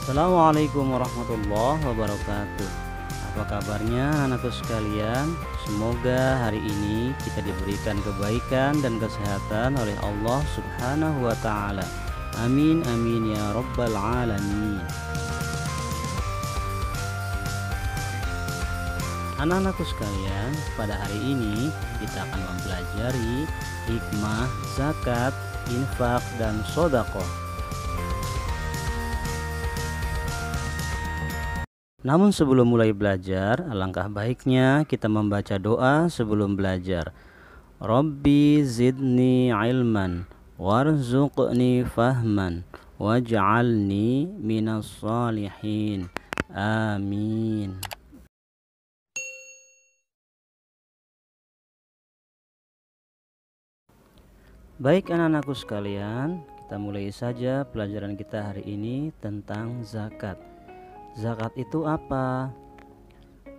Assalamualaikum warahmatullahi wabarakatuh. Apa kabarnya anakku sekalian? Semoga hari ini kita diberikan kebaikan dan kesehatan oleh Allah Subhanahu wa taala. Amin amin ya rabbal alamin. Anak-anakku sekalian, pada hari ini kita akan mempelajari hikmah zakat, infak, dan sedekah. Namun sebelum mulai belajar, alangkah baiknya kita membaca doa sebelum belajar. Rabbi zidni ilman warzuqni fahman waj'alni minas salihin. Amin. Baik anak-anakku sekalian, kita mulai saja pelajaran kita hari ini tentang zakat. Zakat itu apa?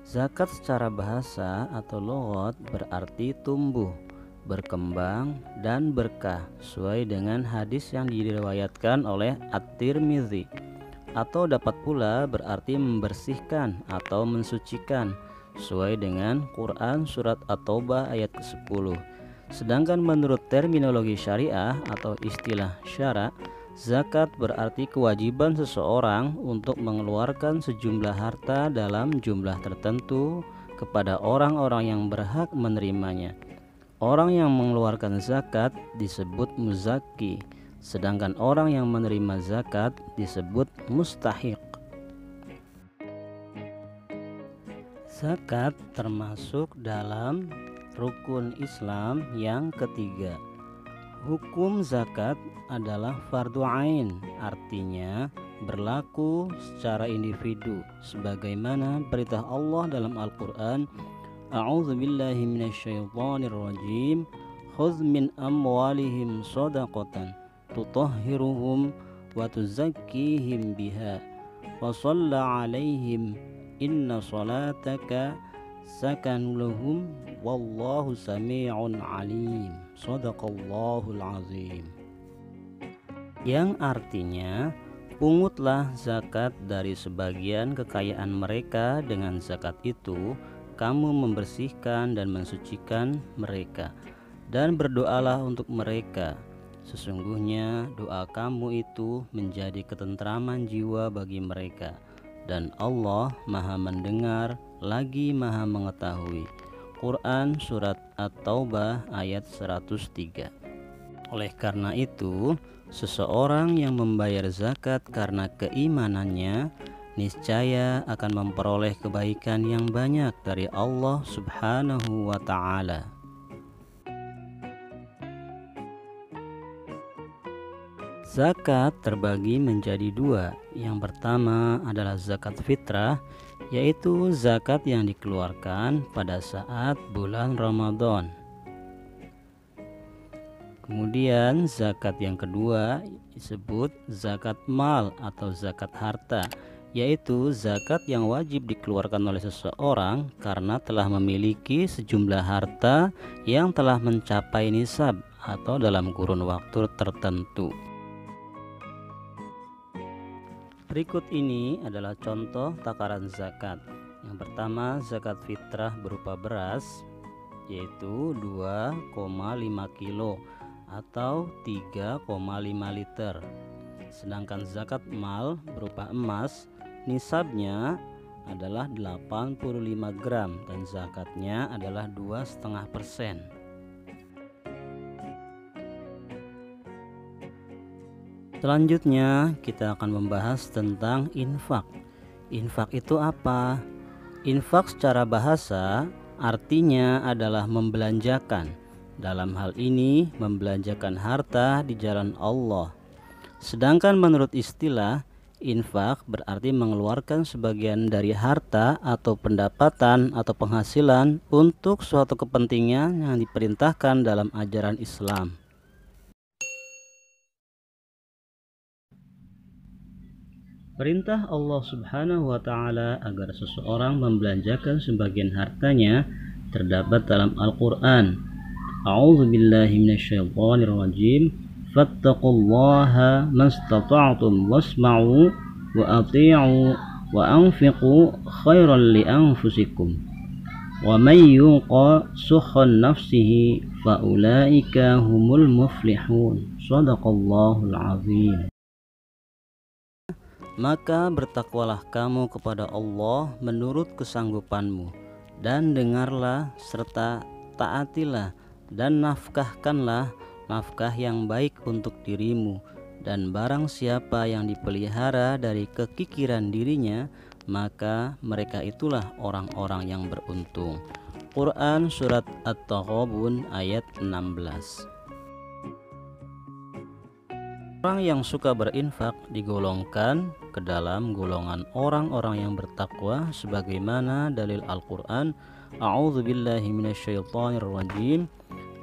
Zakat secara bahasa atau lughat berarti tumbuh, berkembang, dan berkah sesuai dengan hadis yang diriwayatkan oleh At-Tirmidzi. Atau dapat pula berarti membersihkan atau mensucikan sesuai dengan Quran surat At-Taubah ayat ke-10. Sedangkan menurut terminologi syariah atau istilah syara, zakat berarti kewajiban seseorang untuk mengeluarkan sejumlah harta dalam jumlah tertentu kepada orang-orang yang berhak menerimanya. Orang yang mengeluarkan zakat disebut muzaki, sedangkan orang yang menerima zakat disebut mustahiq. Zakat termasuk dalam rukun Islam yang ketiga. Hukum zakat adalah fardu ain, artinya berlaku secara individu sebagaimana perintah Allah dalam Al-Qur'an, A'udzubillahi minasyaitonirrajim, khudz min amwalihim shadaqatan tutahhiruhum wa tuzakkihim biha wa shalli 'alaihim inna salataka sakan lahum wallahu sami'un alim. Shadaqallahul azim. Yang artinya, pungutlah zakat dari sebagian kekayaan mereka, dengan zakat itu kamu membersihkan dan mensucikan mereka, dan berdoalah untuk mereka. Sesungguhnya doa kamu itu menjadi ketentraman jiwa bagi mereka, dan Allah Maha mendengar lagi Maha mengetahui. Quran surat At-Taubah ayat 103. Oleh karena itu, seseorang yang membayar zakat karena keimanannya niscaya akan memperoleh kebaikan yang banyak dari Allah Subhanahu wa taala. Zakat terbagi menjadi dua. Yang pertama adalah zakat fitrah, yaitu zakat yang dikeluarkan pada saat bulan Ramadan. Kemudian zakat yang kedua disebut zakat mal atau zakat harta, yaitu zakat yang wajib dikeluarkan oleh seseorang karena telah memiliki sejumlah harta yang telah mencapai nisab atau dalam kurun waktu tertentu. Berikut ini adalah contoh takaran zakat. Yang pertama, zakat fitrah berupa beras, yaitu 2,5 kilo atau 3,5 liter. Sedangkan zakat mal berupa emas, nisabnya adalah 85 gram dan zakatnya adalah 2,5%. Selanjutnya kita akan membahas tentang infak. Infak itu apa? Infak secara bahasa artinya adalah membelanjakan. Dalam hal ini membelanjakan harta di jalan Allah. Sedangkan menurut istilah, infak berarti mengeluarkan sebagian dari harta atau pendapatan atau penghasilan untuk suatu kepentingan yang diperintahkan dalam ajaran Islam. Perintah Allah Subhanahu wa taala agar seseorang membelanjakan sebagian hartanya terdapat dalam Al-Qur'an. A'udzubillahi minasyaitonirrajim. Fattaqullaha mastata'tum wasma'u وأطيعوا وأنفقوا خيرا لأنفسكم ومن يوق شح نفسه فأولئك هم المفلحون. Shadaqallahul azim. Maka bertakwalah kamu kepada Allah menurut kesanggupanmu, dan dengarlah serta taatilah, dan nafkahkanlah nafkah yang baik untuk dirimu. Dan barang siapa yang dipelihara dari kekikiran dirinya, maka mereka itulah orang-orang yang beruntung. Quran Surat At-Taghabun ayat 16. Orang yang suka berinfak digolongkan ke dalam golongan orang-orang yang bertakwa sebagaimana dalil Al-Qur'an. A'udzu billahi minasyaitonir rajim.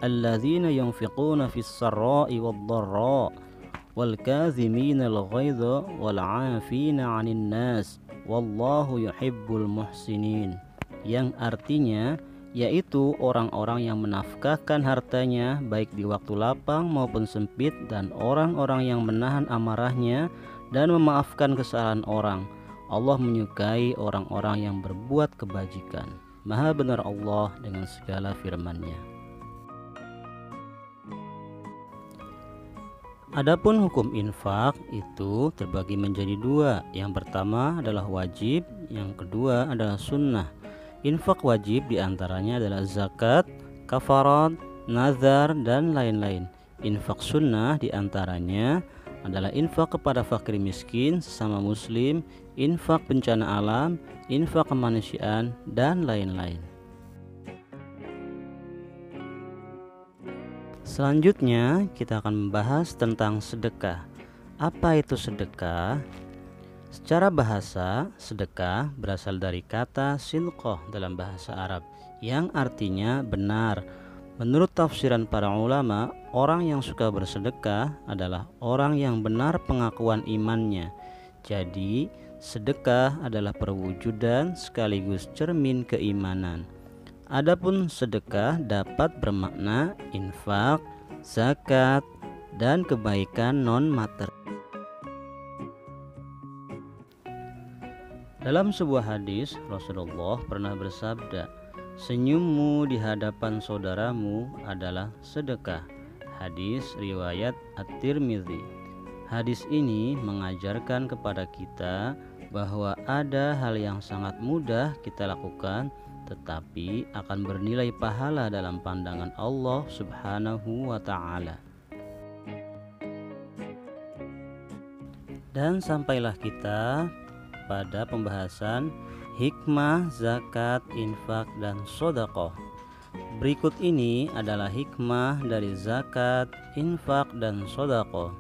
Alladzina yunfiquna fis sarra'i wad-dharra wal kadziminal ghaidha wal 'afina 'anil nas wallahu yuhibbul muhsinin. Yang artinya yaitu orang-orang yang menafkahkan hartanya baik di waktu lapang maupun sempit, dan orang-orang yang menahan amarahnya dan memaafkan kesalahan orang. Allah menyukai orang-orang yang berbuat kebajikan. Maha benar Allah dengan segala firman-Nya. Adapun hukum infak itu terbagi menjadi dua. Yang pertama adalah wajib, yang kedua adalah sunnah. Infak wajib diantaranya adalah zakat, kafarat, nazar, dan lain-lain. Infak sunnah diantaranya adalah infak kepada fakir miskin sesama muslim, infak bencana alam, infak kemanusiaan, dan lain-lain. Selanjutnya kita akan membahas tentang sedekah. Apa itu sedekah? Secara bahasa, sedekah berasal dari kata silqah dalam bahasa Arab yang artinya benar. Menurut tafsiran para ulama, orang yang suka bersedekah adalah orang yang benar pengakuan imannya. Jadi, sedekah adalah perwujudan sekaligus cermin keimanan. Adapun sedekah dapat bermakna infak, zakat, dan kebaikan non-materi. Dalam sebuah hadis, Rasulullah pernah bersabda, "Senyummu di hadapan saudaramu adalah sedekah." Hadis riwayat At-Tirmidzi. Hadis ini mengajarkan kepada kita bahwa ada hal yang sangat mudah kita lakukan tetapi akan bernilai pahala dalam pandangan Allah Subhanahu wa ta'ala. Dan sampailah kita pada pembahasan hikmah zakat, infak, dan sedekah. Berikut ini adalah hikmah dari zakat, infak, dan sedekah.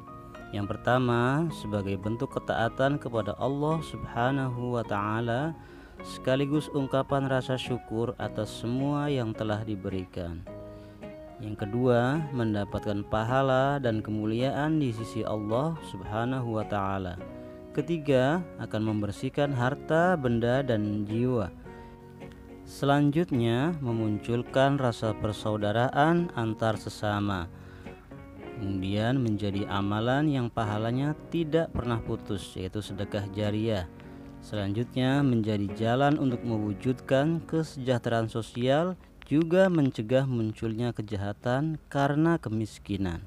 Yang pertama, sebagai bentuk ketaatan kepada Allah Subhanahu wa ta'ala sekaligus ungkapan rasa syukur atas semua yang telah diberikan. Yang kedua, mendapatkan pahala dan kemuliaan di sisi Allah Subhanahu wa ta'ala. Ketiga, akan membersihkan harta, benda, dan jiwa. Selanjutnya, memunculkan rasa persaudaraan antar sesama. Kemudian menjadi amalan yang pahalanya tidak pernah putus, yaitu sedekah jariyah. Selanjutnya, menjadi jalan untuk mewujudkan kesejahteraan sosial, juga mencegah munculnya kejahatan karena kemiskinan.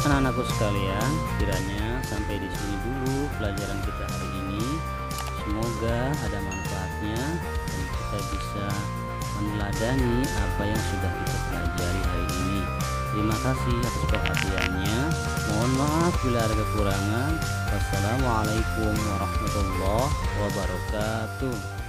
Anak-anakku sekalian, kiranya sampai di sini dulu pelajaran kita hari ini. Semoga ada manfaatnya dan kita bisa meneladani apa yang sudah kita pelajari hari ini. Terima kasih atas perhatiannya. Mohon maaf bila ada kekurangan. Wassalamualaikum warahmatullahi wabarakatuh.